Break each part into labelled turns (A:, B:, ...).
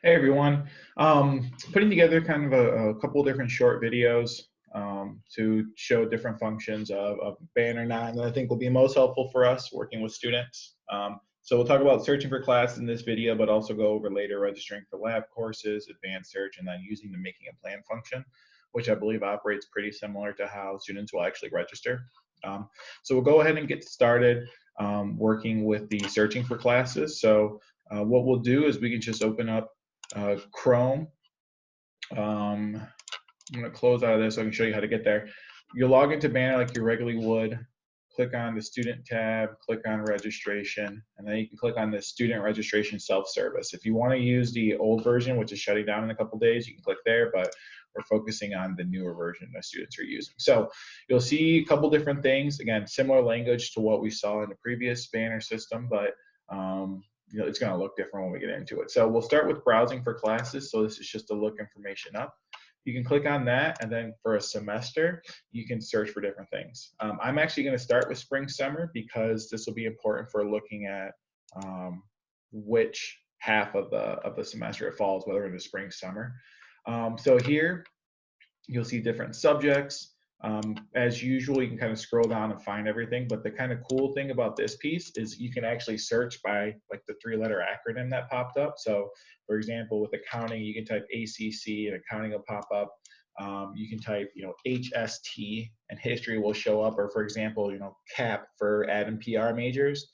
A: Hey everyone. Putting together kind of a couple different short videos to show different functions of Banner 9 that I think will be most helpful for us working with students. So we'll talk about searching for classes in this video, but also go over later registering for lab courses, advanced search, and then using the making a plan function, which I believe operates pretty similar to how students will actually register. So we'll go ahead and get started working with the searching for classes. So what we'll do is we can just open up Chrome. I'm going to close out of this so I can show you how to get there. You'll log into Banner like you regularly would. Click on the student tab, click on registration, and then you can click on the student registration self-service. If you want to use the old version, which is shutting down in a couple days, you can click there, but we're focusing on the newer version that students are using. So you'll see a couple different things. Again, similar language to what we saw in the previous Banner system, but it's going to look different when we get into it. So we'll start with browsing for classes. So this is just to look information up. You can click on that, and then for a semester, you can search for different things. I'm actually going to start with spring summer because this will be important for looking at which half of the semester it falls, whether in the spring summer. So here you'll see different subjects. As usual, you can kind of scroll down and find everything, but the kind of cool thing about this piece is you can actually search by like the 3-letter acronym that popped up. So for example, with accounting, you can type ACC and accounting will pop up. You can type, HST and history will show up, or for example, CAP for ad and PR majors.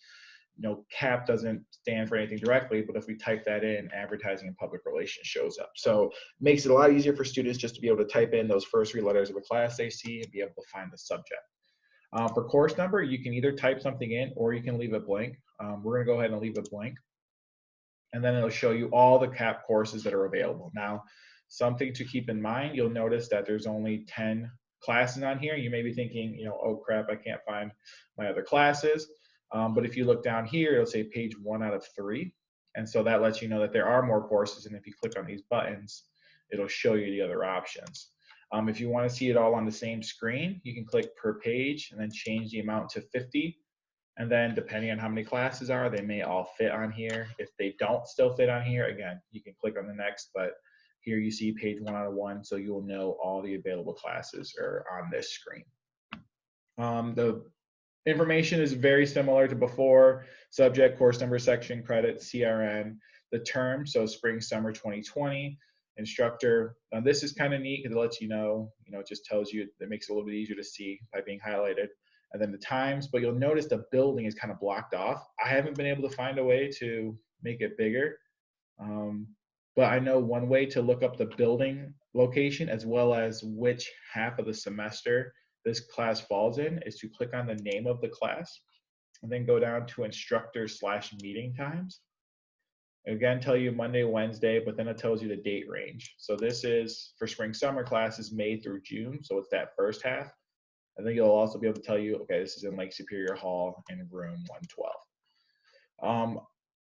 A: CAP doesn't stand for anything directly, but if we type that in, advertising and public relations shows up. So it makes it a lot easier for students just to be able to type in those first 3 letters of a class they see and be able to find the subject. For course number, you can either type something in or you can leave it blank. We're going to go ahead and leave it blank. And then it'll show you all the CAP courses that are available. Now, something to keep in mind, you'll notice that there's only 10 classes on here. You may be thinking, oh crap, I can't find my other classes. But if you look down here, it'll say page 1 out of 3. And so that lets you know that there are more courses. And if you click on these buttons, it'll show you the other options. If you want to see it all on the same screen, you can click per page and then change the amount to 50. And then depending on how many classes are, they may all fit on here. If they don't still fit on here, again, you can click on the next, but here you see page 1 out of 1, so you'll know all the available classes are on this screen. The information is very similar to before: subject, course number, section, credit, CRN, the term, so spring, summer 2020, instructor. Now this is kind of neat because it lets you know, it just tells you, it makes it a little bit easier to see by being highlighted. And then the times, but you'll notice the building is kind of blocked off. I haven't been able to find a way to make it bigger. But I know one way to look up the building location as well as which half of the semester this class falls in is to click on the name of the class and then go down to instructor/meeting times. Again, tell you Monday, Wednesday, but then it tells you the date range. So this is for spring summer classes, May through June. So it's that first half. And then you'll also be able to tell you, okay, this is in Lake Superior Hall in room 112.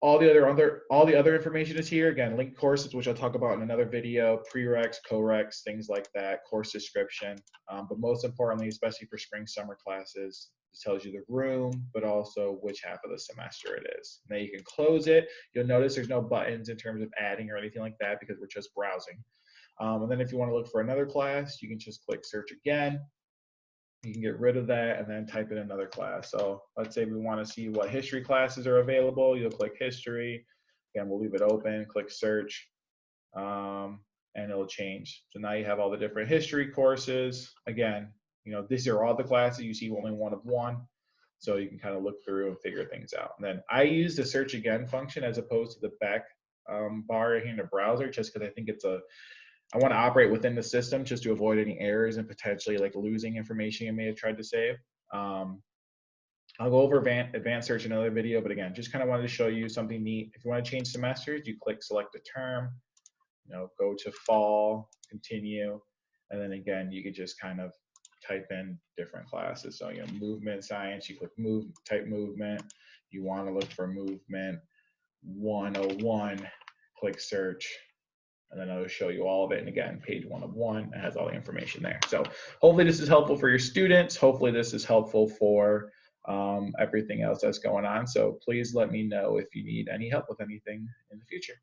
A: All the other information is here. Again, linked courses, which I'll talk about in another video, prereqs, coreqs, things like that, course description. But most importantly, especially for spring summer classes, it tells you the room, but also which half of the semester it is. Now you can close it. You'll notice there's no buttons in terms of adding or anything like that because we're just browsing. And then if you want to look for another class, you can just click search again. You can get rid of that and then type in another class. So let's say we want to see what history classes are available. You'll click history. Again, we'll leave it open, click search, and it'll change. So now you have all the different history courses. Again, these are all the classes. You see only one of one. So you can kind of look through and figure things out. And then I use the search again function as opposed to the back bar here in the browser, just because I think I want to operate within the system just to avoid any errors and potentially like losing information you may have tried to save. I'll go over advanced search in another video, but again, just kind of wanted to show you something neat. If you want to change semesters, you click select a term, go to fall, continue, and then again, you could just kind of type in different classes. So, movement science, you click type movement. You want to look for movement 101, click search. And then I'll show you all of it. And again, page 1 of 1, it has all the information there. So hopefully this is helpful for your students. Hopefully this is helpful for everything else that's going on. So please let me know if you need any help with anything in the future.